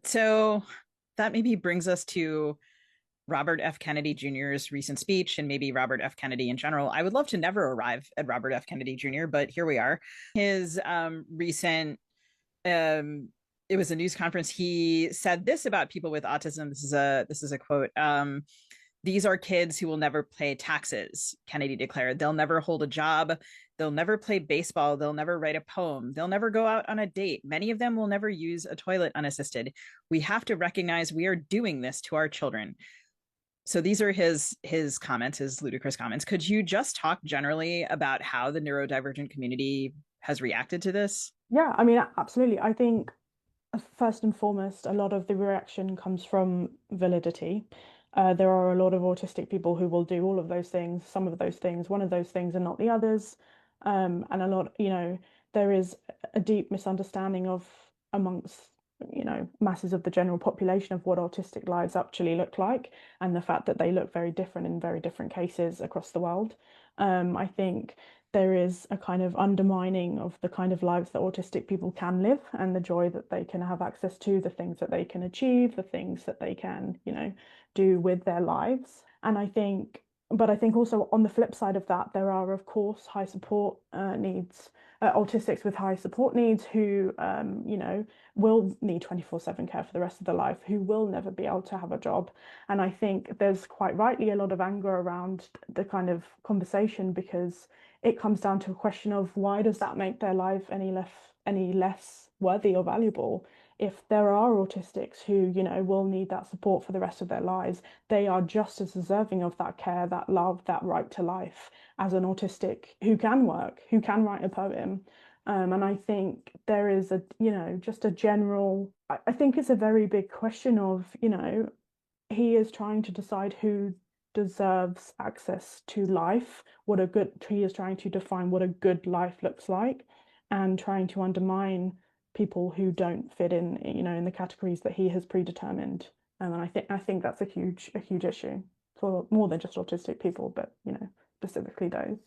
So that maybe brings us to Robert F. Kennedy Jr.'s recent speech and maybe Robert F. Kennedy in general. I would love to never arrive at Robert F. Kennedy Jr., but here we are. His recent um it was a news conference. He said this about people with autism. This is a quote. These are kids who will never pay taxes, Kennedy declared. They'll never hold a job. They'll never play baseball. They'll never write a poem. They'll never go out on a date. Many of them will never use a toilet unassisted. We have to recognize we are doing this to our children. So these are his comments, his ludicrous comments. Could you just talk generally about how the neurodivergent community has reacted to this? Yeah, I mean, absolutely. I think first and foremost, a lot of the reaction comes from validity. There are a lot of autistic people who will do all of those things, some of those things, one of those things, and not the others. And a lot, there is a deep misunderstanding of amongst, masses of the general population of what autistic lives actually look like, and the fact that they look very different in very different cases across the world. I think there is a kind of undermining of the kind of lives that autistic people can live and the joy that they can have access to, the things that they can achieve, the things that they can, do with their lives. And but I think also on the flip side of that, there are, of course, high support needs, autistics with high support needs who, will need 24/7 care for the rest of their life, who will never be able to have a job. And I think there's quite rightly a lot of anger around the kind of conversation because it comes down to a question of why does that make their life any less worthy or valuable? If there are autistics who, will need that support for the rest of their lives, they are just as deserving of that care, that love, that right to life as an autistic who can work, who can write a poem. And I think there is just a general, I think it's a very big question of, he is trying to decide who deserves access to life, he is trying to define what a good life looks like, and trying to undermine people who don't fit in, in the categories that he has predetermined. And I think that's a huge issue for more than just autistic people, but specifically those.